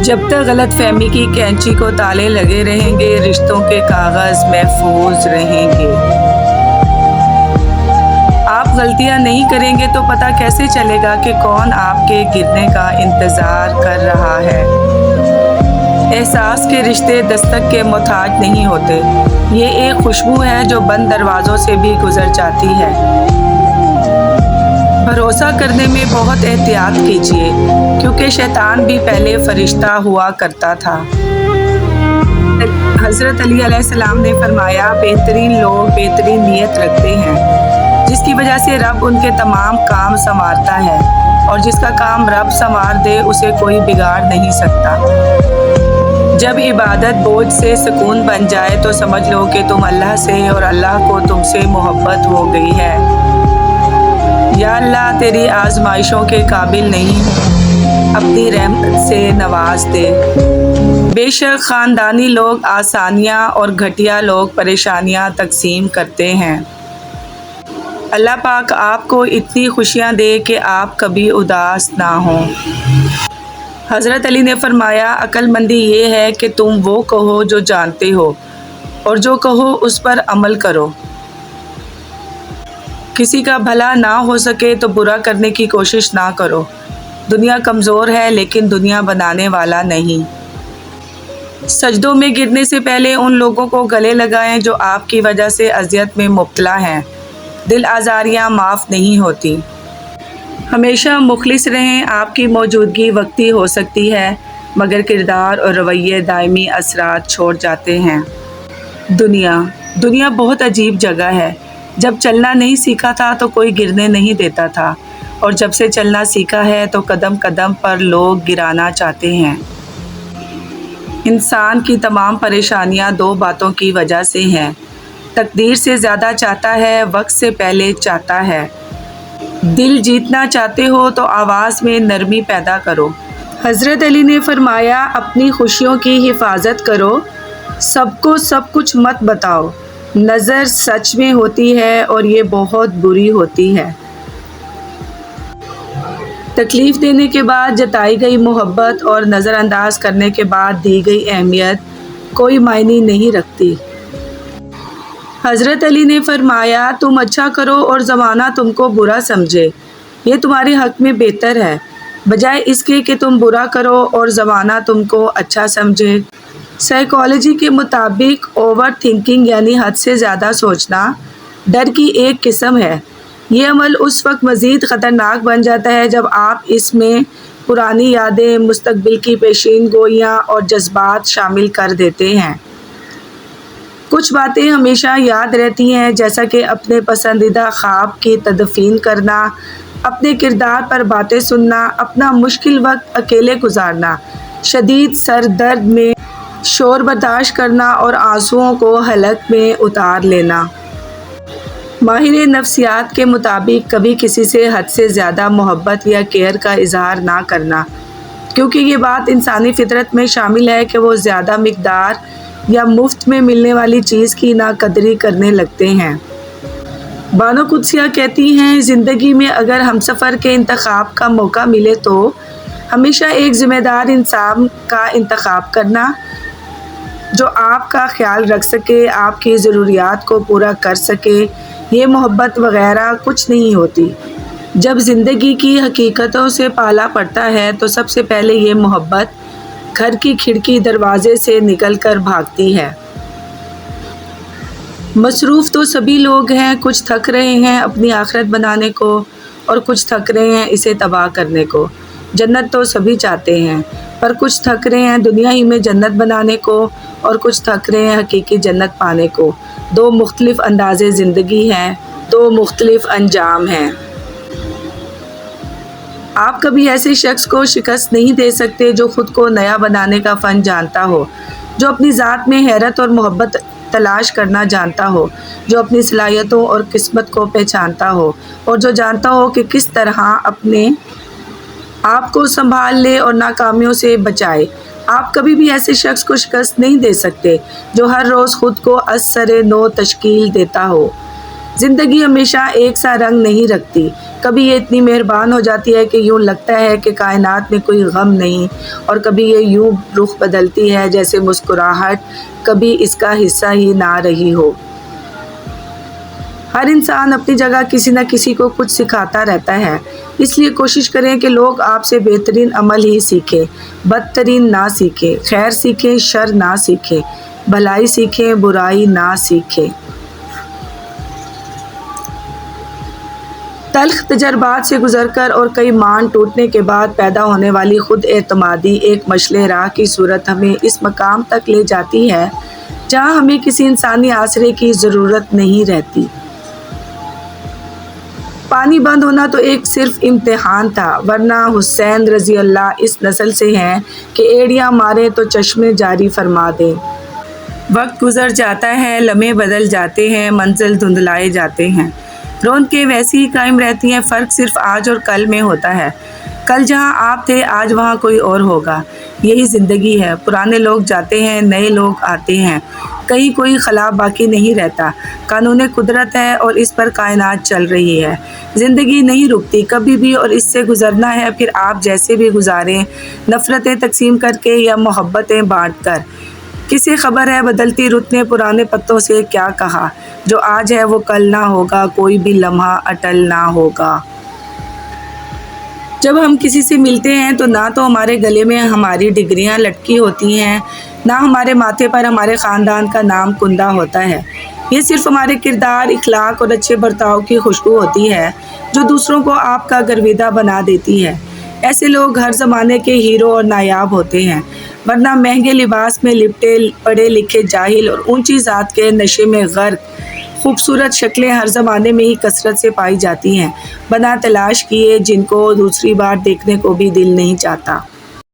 جب تک غلط فہمی کی کینچی کو تالے لگے رہیں گے، رشتوں کے کاغذ محفوظ رہیں گے۔ آپ غلطیاں نہیں کریں گے تو پتہ کیسے چلے گا کہ کون آپ کے گرنے کا انتظار کر رہا ہے؟ احساس کے رشتے دستک کے محتاج نہیں ہوتے، یہ ایک خوشبو ہے جو بند دروازوں سے بھی گزر جاتی ہے۔ بھروسہ کرنے میں بہت احتیاط کیجیے، کیونکہ شیطان بھی پہلے فرشتہ ہوا کرتا تھا۔ حضرت علی علیہ السلام نے فرمایا، بہترین لوگ بہترین نیت رکھتے ہیں، جس کی وجہ سے رب ان کے تمام کام سنوارتا ہے، اور جس کا کام رب سنوار دے اسے کوئی بگاڑ نہیں سکتا۔ جب عبادت بوجھ سے سکون بن جائے تو سمجھ لو کہ تم اللہ سے اور اللہ کو تم سے محبت ہو گئی ہے۔ یا اللہ، تیری آزمائشوں کے قابل نہیں ہوں، اپنی رحمت سے نواز دے۔ بے شک خاندانی لوگ آسانیاں اور گھٹیا لوگ پریشانیاں تقسیم کرتے ہیں۔ اللہ پاک آپ کو اتنی خوشیاں دے کہ آپ کبھی اداس نہ ہوں۔ حضرت علی نے فرمایا، عقل مندی یہ ہے کہ تم وہ کہو جو جانتے ہو، اور جو کہو اس پر عمل کرو۔ کسی کا بھلا نہ ہو سکے تو برا کرنے کی کوشش نہ کرو۔ دنیا کمزور ہے لیکن دنیا بنانے والا نہیں۔ سجدوں میں گرنے سے پہلے ان لوگوں کو گلے لگائیں جو آپ کی وجہ سے اذیت میں مبتلا ہیں۔ دل آزاریاں معاف نہیں ہوتی۔ ہمیشہ مخلص رہیں، آپ کی موجودگی وقتی ہو سکتی ہے، مگر کردار اور رویے دائمی اثرات چھوڑ جاتے ہیں۔ دنیا بہت عجیب جگہ ہے۔ جب چلنا نہیں سیکھا تھا تو کوئی گرنے نہیں دیتا تھا، اور جب سے چلنا سیکھا ہے تو قدم قدم پر لوگ گرانا چاہتے ہیں۔ انسان کی تمام پریشانیاں دو باتوں کی وجہ سے ہیں: تقدیر سے زیادہ چاہتا ہے، وقت سے پہلے چاہتا ہے۔ دل جیتنا چاہتے ہو تو آواز میں نرمی پیدا کرو۔ حضرت علی نے فرمایا، اپنی خوشیوں کی حفاظت کرو، سب کو سب کچھ مت بتاؤ۔ نظر سچ میں ہوتی ہے اور یہ بہت بری ہوتی ہے۔ تکلیف دینے کے بعد جتائی گئی محبت اور نظر انداز کرنے کے بعد دی گئی اہمیت کوئی معنی نہیں رکھتی۔ حضرت علی نے فرمایا، تم اچھا کرو اور زمانہ تم کو برا سمجھے، یہ تمہارے حق میں بہتر ہے، بجائے اس کے کہ تم برا کرو اور زمانہ تم کو اچھا سمجھے۔ سائیکالوجی کے مطابق اوور تھنکنگ یعنی حد سے زیادہ سوچنا ڈر کی ایک قسم ہے۔ یہ عمل اس وقت مزید خطرناک بن جاتا ہے جب آپ اس میں پرانی یادیں، مستقبل کی پیشین گوئیاں اور جذبات شامل کر دیتے ہیں۔ کچھ باتیں ہمیشہ یاد رہتی ہیں، جیسا کہ اپنے پسندیدہ خواب کی تدفین کرنا، اپنے کردار پر باتیں سننا، اپنا مشکل وقت اکیلے گزارنا، شدید سر درد میں شور برداشت کرنا اور آنسوؤں کو حلق میں اتار لینا۔ ماہر نفسیات کے مطابق کبھی کسی سے حد سے زیادہ محبت یا کیئر کا اظہار نہ کرنا، کیونکہ یہ بات انسانی فطرت میں شامل ہے کہ وہ زیادہ مقدار یا مفت میں ملنے والی چیز کی ناقدری کرنے لگتے ہیں۔ بانو قدسیہ کہتی ہیں، زندگی میں اگر ہمسفر کے انتخاب کا موقع ملے تو ہمیشہ ایک ذمہ دار انسان کا انتخاب کرنا، جو آپ کا خیال رکھ سکے، آپ کی ضروریات کو پورا کر سکے۔ یہ محبت وغیرہ کچھ نہیں ہوتی۔ جب زندگی کی حقیقتوں سے پالا پڑتا ہے تو سب سے پہلے یہ محبت گھر کی کھڑکی دروازے سے نکل کر بھاگتی ہے۔ مصروف تو سبھی لوگ ہیں، کچھ تھک رہے ہیں اپنی آخرت بنانے کو اور کچھ تھک رہے ہیں اسے تباہ کرنے کو۔ جنت تو سبھی چاہتے ہیں، پر کچھ تھک رہے ہیں دنیا ہی میں جنت بنانے کو اور کچھ تھک رہے ہیں حقیقی جنت پانے کو۔ دو مختلف انداز زندگی ہیں، دو مختلف انجام ہیں۔ آپ کبھی ایسے شخص کو شکست نہیں دے سکتے جو خود کو نیا بنانے کا فن جانتا ہو، جو اپنی ذات میں حیرت اور محبت تلاش کرنا جانتا ہو، جو اپنی صلاحیتوں اور قسمت کو پہچانتا ہو، اور جو جانتا ہو کہ کس طرح اپنے آپ کو سنبھال لے اور ناکامیوں سے بچائے۔ آپ کبھی بھی ایسے شخص کو شکست نہیں دے سکتے جو ہر روز خود کو از سر نو تشکیل دیتا ہو۔ زندگی ہمیشہ ایک سا رنگ نہیں رکھتی، کبھی یہ اتنی مہربان ہو جاتی ہے کہ یوں لگتا ہے کہ کائنات میں کوئی غم نہیں، اور کبھی یہ یوں رخ بدلتی ہے جیسے مسکراہٹ کبھی اس کا حصہ ہی نہ رہی ہو۔ ہر انسان اپنی جگہ کسی نہ کسی کو کچھ سکھاتا رہتا ہے، اس لیے کوشش کریں کہ لوگ آپ سے بہترین عمل ہی سیکھیں، بدترین نہ سیکھیں، خیر سیکھیں، شر نہ سیکھیں، بھلائی سیکھیں، برائی نہ سیکھیں۔ تلخ تجربات سے گزر کر اور کئی مان ٹوٹنے کے بعد پیدا ہونے والی خود اعتمادی ایک مشعل راہ کی صورت ہمیں اس مقام تک لے جاتی ہے جہاں ہمیں کسی انسانی آسرے کی ضرورت نہیں رہتی۔ پانی بند ہونا تو ایک صرف امتحان تھا، ورنہ حسین رضی اللہ اس نسل سے ہیں کہ ایڑیاں ماریں تو چشمے جاری فرما دیں۔ وقت گزر جاتا ہے، لمحے بدل جاتے ہیں، منزل دھندلائے جاتے ہیں، رونقیں ویسی ہی قائم رہتی ہیں، فرق صرف آج اور کل میں ہوتا ہے۔ کل جہاں آپ تھے آج وہاں کوئی اور ہوگا، یہی زندگی ہے۔ پرانے لوگ جاتے ہیں، نئے لوگ آتے ہیں، کہیں کوئی خلا باقی نہیں رہتا۔ قانون قدرت ہے اور اس پر کائنات چل رہی ہے۔ زندگی نہیں رکتی کبھی بھی، اور اس سے گزرنا ہے پھر آپ جیسے بھی گزاریں، نفرتیں تقسیم کر کے یا محبتیں بانٹ کر۔ کسے خبر ہے بدلتی رت نے پرانے پتوں سے کیا کہا، جو آج ہے وہ کل نہ ہوگا، کوئی بھی لمحہ اٹل نہ ہوگا۔ جب ہم کسی سے ملتے ہیں تو نہ تو ہمارے گلے میں ہماری ڈگریاں لٹکی ہوتی ہیں، نہ ہمارے ماتھے پر ہمارے خاندان کا نام کندہ ہوتا ہے۔ یہ صرف ہمارے کردار، اخلاق اور اچھے برتاؤ کی خوشبو ہوتی ہے جو دوسروں کو آپ کا گرویدہ بنا دیتی ہے۔ ایسے لوگ ہر زمانے کے ہیرو اور نایاب ہوتے ہیں، ورنہ مہنگے لباس میں لپٹے پڑھے لکھے جاہل اور اونچی ذات کے نشے میں غرق خوبصورت شکلیں ہر زمانے میں ہی کثرت سے پائی جاتی ہیں، بنا تلاش کیے، جن کو دوسری بار دیکھنے کو بھی دل نہیں چاہتا۔